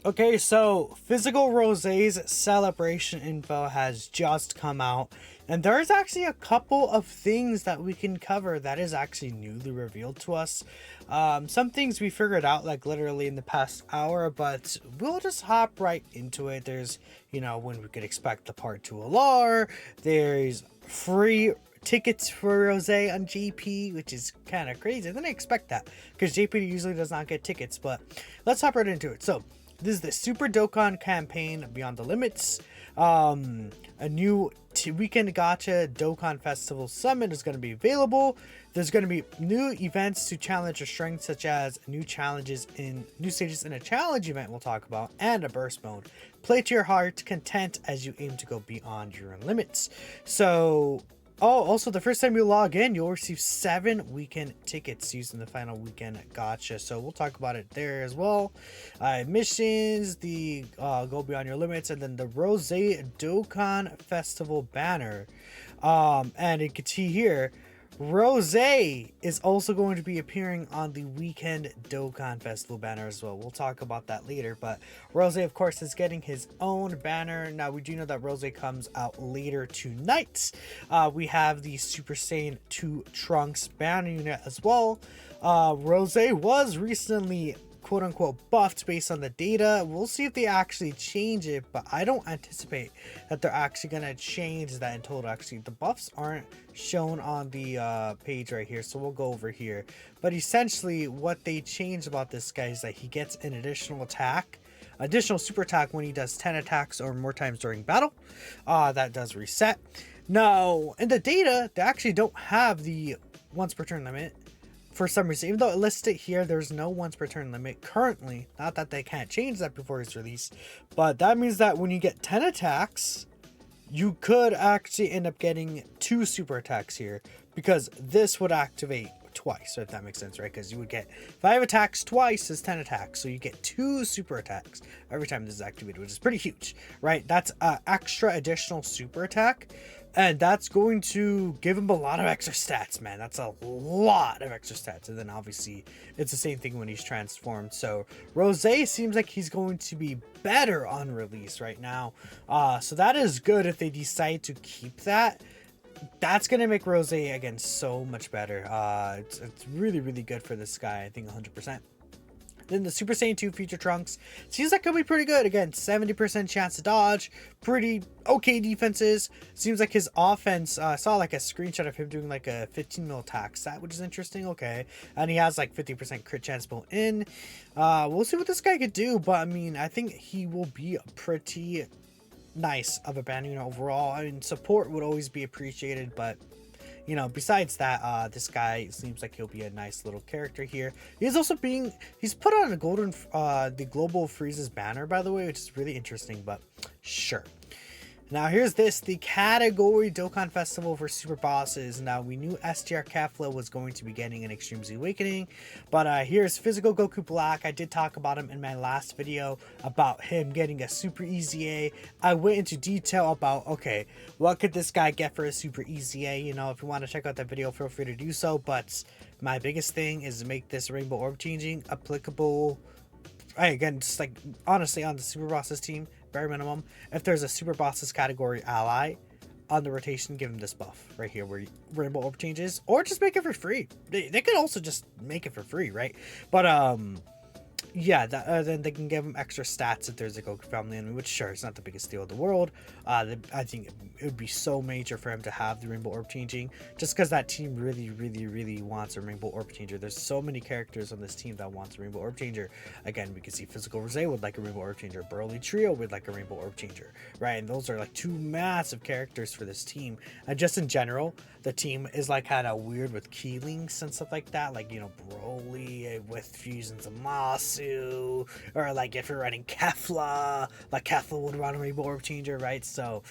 Okay, so Physical Rosé's celebration info has just come out, and there's actually a couple of things that we can cover that is actually newly revealed to us. Some things we figured out like literally in the past hour, but we'll just hop right into it. There's, when we could expect the part 2 LR, there's free tickets for Rosé on JP, which is kind of crazy. I didn't expect that because JP usually does not get tickets, but let's hop right into it. So, this is the Super Dokkan campaign Beyond the Limits. A new weekend gacha Dokkan Festival Summit is going to be available. There's going to be new events to challenge your strength, such as new stages in a challenge event we'll talk about, and a burst mode. Play to your heart's content as you aim to go beyond your limits. So, also, the first time you log in, you'll receive 7 weekend tickets using the final weekend gotcha. So we'll talk about it there as well. Missions, the Go Beyond Your Limits, and then the Rose Dokkan Festival banner. And you can see here, Rose is also going to be appearing on the Weekend Dokkan Festival banner as well. We'll talk about that later, but Rose, of course, is getting his own banner. Now, we do know that Rose comes out later tonight. We have the Super Saiyan 2 Trunks banner unit as well. Rose was recently quote-unquote buffed based on the data. We'll see if they actually change it, but I don't anticipate that they're actually going to change that in total. Actually, the buffs aren't shown on the page right here, so we'll go over here. But essentially, what they changed about this guy is that he gets an additional super attack when he does 10 attacks or more times during battle. That does reset. Now, in the data, they actually don't have the once per turn limit. For some reason, even though it lists it here, there's no once per turn limit currently. Not that they can't change that before it's released, but that means that when you get 10 attacks, you could actually end up getting 2 super attacks here, because this would activate twice, if that makes sense, right? Because you would get 5 attacks twice as 10 attacks, so you get 2 super attacks every time this is activated, which is pretty huge, right? That's an extra additional super attack, and that's going to give him a lot of extra stats, man. That's a lot of extra stats. And then obviously it's the same thing when he's transformed. So Rose seems like he's going to be better on release right now. So that is good if they decide to keep that. That's going to make Rose again so much better. It's really, really good for this guy. I think 100%. Then the Super Saiyan 2 Future Trunks seems like it'll be pretty good. Again, 70% chance to dodge, pretty okay defenses. Seems like his offense, I saw like a screenshot of him doing like a 15 mil attack stat, which is interesting. Okay. And he has like 50% crit chance built in. We'll see what this guy could do, but I mean, I think he will be pretty nice of a banner unit overall. I mean, support would always be appreciated, but besides that, this guy seems like he'll be a nice little character here. He's put on the Global Freeze's banner, by the way, which is really interesting, but sure. Now here's the category Dokkan Festival for Super Bosses. Now we knew STR Kefla was going to be getting an Extreme Z Awakening, but here's Physical Goku Black. I did talk about him in my last video about him getting a Super EZA. I went into detail about, okay, what could this guy get for a Super EZA? If you want to check out that video, feel free to do so, but my biggest thing is to make this Rainbow Orb changing applicable. Again, just like honestly on the Super Bosses team, bare minimum, if there's a Super Bosses category ally on the rotation, give him this buff right here where Rainbow Orb changes, or just make it for free. They could also just make it for free, right? But yeah, then they can give him extra stats if there's a Goku family enemy, which sure, it's not the biggest deal in the world. I think it would be so major for him to have the Rainbow Orb changing, just because that team really, really, really wants a Rainbow Orb changer. There's so many characters on this team that wants a Rainbow Orb changer. Again, we can see Physical Rose would like a Rainbow Orb changer. Burly Trio would like a Rainbow Orb changer, right? And those are like 2 massive characters for this team. And just in general, the team is like kind of weird with key links and stuff like that, like Broly with fusions of Masu, or like if you're running Kefla, like Kefla would run a Rainbow Orb changer, right? So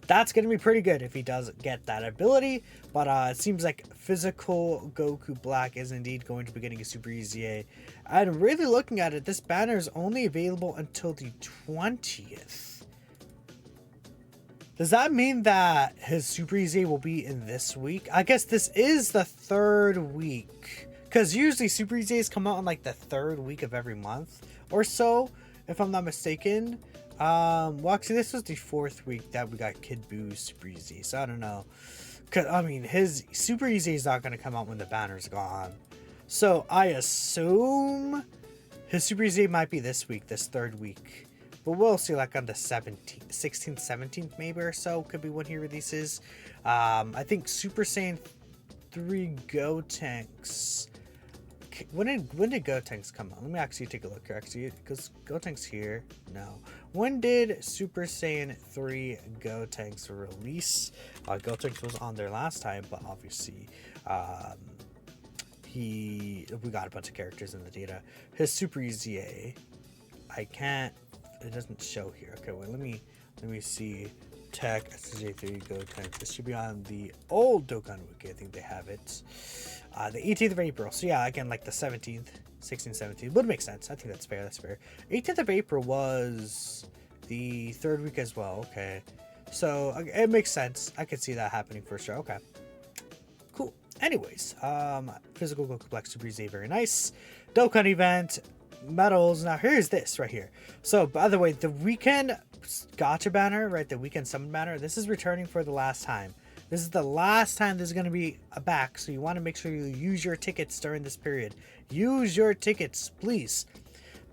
that's gonna be pretty good if he does get that ability. But it seems like Physical Goku Black is indeed going to be getting a Super EZA. And really looking at it, this banner is only available until the 20th. Does that mean that his Super EZA will be in this week? I guess this is the 3rd week, because usually Super EZAs come out in like the 3rd week of every month or so. if I'm not mistaken. Well, actually, this was the 4th week that we got Kid Boo's Super Easy, so I don't know. Cause I mean, his Super Easy is not gonna come out when the banner's gone, so I assume his Super Easy might be this week, this 3rd week. But we'll see, like on the 17th, 16th, 17th maybe or so could be when he releases. I think Super Saiyan 3 Gotenks. When did Gotenks come out? Let me actually take a look here. Actually, because Gotenks here. No. When did Super Saiyan 3 Gotenks release? Gotenks was on there last time, but obviously, we got a bunch of characters in the data. His Super Easy, I can't. It doesn't show here. Okay, wait. Let me see. Tech SJ3 Gotenks. This should be on the old Dokkan Wiki. I think they have it. The 18th of April. So yeah, again, like the 17th, 16th, 17th would make sense. I think that's fair. That's fair. 18th of April was the 3rd week as well. Okay, so it makes sense. I could see that happening for sure. Okay, cool. Anyways, physical Goku Black Super Easy, very nice. Dokkan event. Medals. Now here's this right here. So by the way, the weekend gotcha banner, right, the weekend summon banner, this is returning for the last time. This is the last time this is going to be back, so you want to make sure you use your tickets during this period. Use your tickets, please.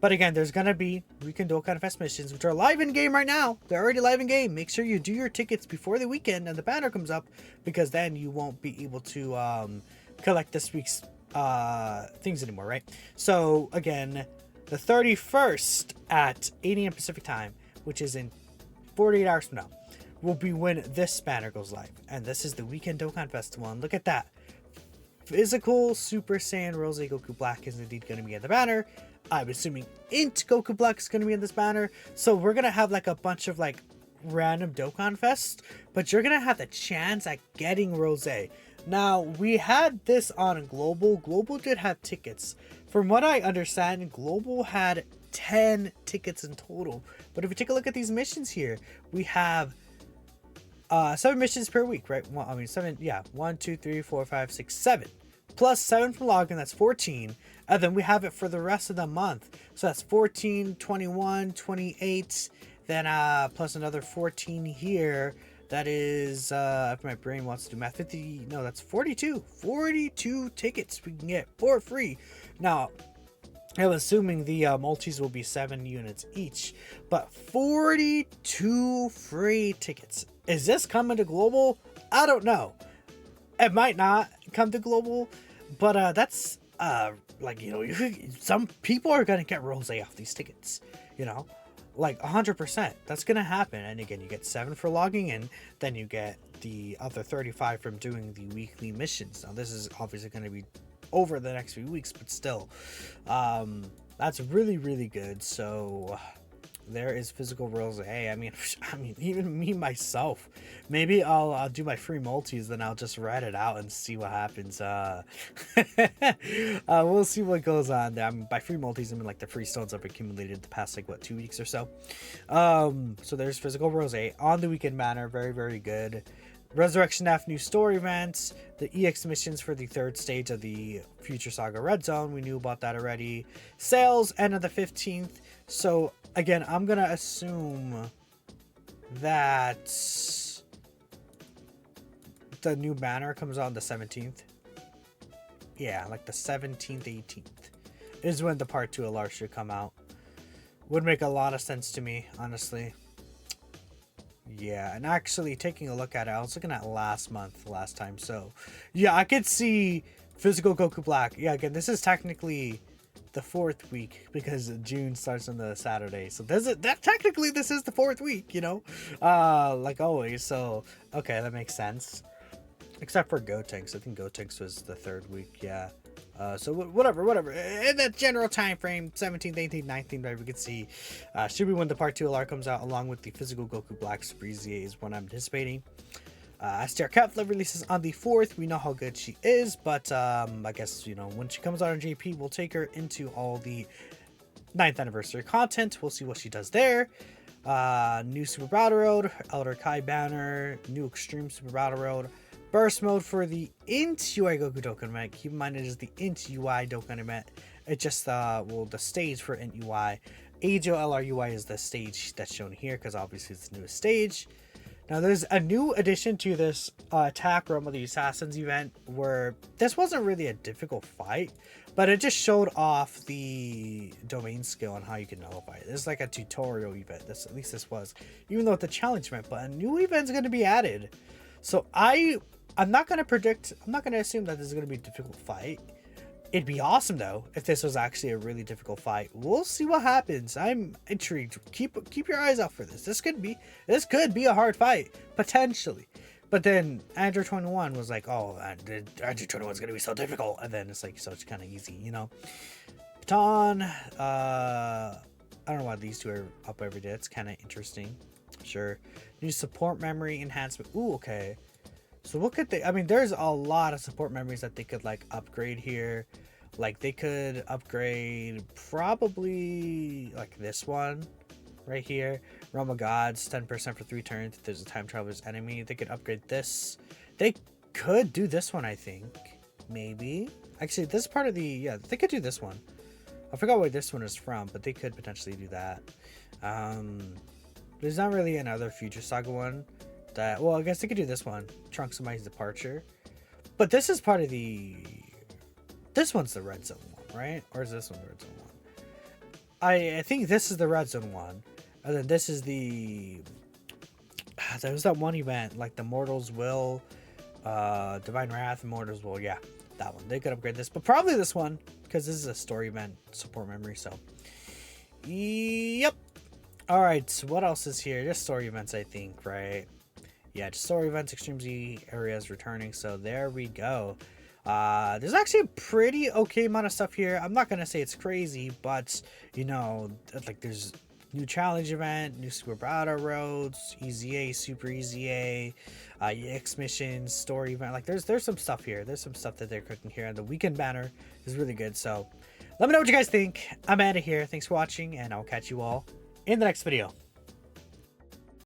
But again, there's going to be weekend Dokkan Fest missions, which are live in game right now. They're already live in game. Make sure you do your tickets before the weekend and the banner comes up, because then you won't be able to collect this week's things anymore, right? So again, the 31st at 8 a.m. Pacific time, which is in 48 hours from now, will be when this banner goes live. And this is the weekend Dokkan Festival. And look at that. Physical Super Saiyan Rose Goku Black is indeed going to be in the banner. I'm assuming Int Goku Black is going to be in this banner. So we're going to have like a bunch of like random Dokkan Fest, but you're going to have the chance at getting Rose. Now, we had this on Global. Global did have tickets. From what I understand, Global had 10 tickets in total. But if you take a look at these missions here, we have 7 missions per week, right? Well, I mean, 7, yeah. 1, 2, 3, 4, 5, 6, 7. Plus 7 from login, that's 14. And then we have it for the rest of the month. So that's 14, 21, 28. Then plus another 14 here. That is, if my brain wants to do math, 50, no, that's 42. 42 tickets we can get for free. Now, I'm assuming the multis will be 7 units each, but 42 free tickets. Is this coming to Global? I don't know. It might not come to Global, but that's, like, you know, some people are going to get Rose off these tickets, you know? Like 100%, that's gonna happen. And again, you get 7 for logging in, then you get the other 35 from doing the weekly missions. Now this is obviously going to be over the next few weeks, but still, that's really good. So there is physical Rose. I mean, even me myself, maybe I'll do my free multis, then I'll just write it out and see what happens. We'll see what goes on there. I mean, by free multis, I mean like the free stones I've accumulated the past, like, what, 2 weeks or so. So there's physical Rose on the weekend banner. Very good. Resurrection F new story events, the EX missions for the 3rd stage of the Future Saga Red Zone. We knew about that already. Sales end of the 15th. So again, I'm gonna assume that the new banner comes out on the 17th. Yeah, like the 17th, 18th is when the part 2 LR should come out. Would make a lot of sense to me, honestly. Yeah, and actually taking a look at it, I was looking at last time. So yeah, I could see physical Goku Black. Yeah, again, this is technically the 4th week because June starts on the Saturday. So technically this is the 4th week, you know, like always. So okay, that makes sense. Except for Gotenks. I think Gotenks was the 3rd week. Yeah. So whatever. In that general time frame, 17th, 18th, 19th, right, we can see should be when the part 2 LR comes out, along with the physical Goku Black Super Easy is what I'm anticipating. STR Kefla releases on the 4th. We know how good she is, but I guess, you know, when she comes out on JP, we'll take her into all the 9th anniversary content. We'll see what she does there. New Super Battle Road, Elder Kai banner, new Extreme Super Battle Road. Burst mode for the Int UI Goku Dokkan event. Keep in mind it is the Int UI Dokkan event. It just, well, the stage for Int UI. AGOLRUI is the stage that's shown here because obviously it's the newest stage. Now there's a new addition to this attack Realm of the Assassins event where this wasn't really a difficult fight, but it just showed off the domain skill and how you can nullify it. This is like a tutorial event. At least this was, even though it's a challenge event, but a new event's going to be added. So I'm not going to predict, I'm not going to assume that this is going to be a difficult fight. It'd be awesome though if this was actually a really difficult fight. We'll see what happens. I'm intrigued. Keep your eyes out for this. This could be a hard fight potentially. But then Android 21 was like, oh, Android 21 is gonna be so difficult, and then it's like, so it's kind of easy, you know. Baton. I don't know why these two are up every day. It's kind of interesting. Sure. New support memory enhancement. Ooh, okay. So what could they, I mean, there's a lot of support memories that they could like upgrade here. Like they could upgrade probably like this one right here. Realm of Gods, 10% for 3 turns if there's a time traveler's enemy. They could upgrade this. They could do this one, I think. Maybe. Actually, this part of the, yeah, they could do this one. I forgot where this one is from, but they could potentially do that. There's not really another Future Saga one. That, well, I guess they could do this one, Trunks of Mighty's Departure, but this is part of the, this one's the Red Zone one, right? Or is this one the Red Zone one? I think this is the Red Zone one, and then this is the, there was that one event, like the Mortal's Will, Divine Wrath, and Mortal's Will, yeah, that one. They could upgrade this, but probably this one, because this is a story event, support memory, so, yep. Alright, so what else is here? Just story events, I think, right? Yeah, just story events, Extreme Z areas returning. So there we go. There's actually a pretty okay amount of stuff here. I'm not going to say it's crazy, but, you know, like there's new challenge event, new Super Battle Roads, Easy A, Super Easy A, EX missions, story event. Like there's some stuff here. There's some stuff that they're cooking here. And the weekend banner is really good. So let me know what you guys think. I'm out of here. Thanks for watching, and I'll catch you all in the next video.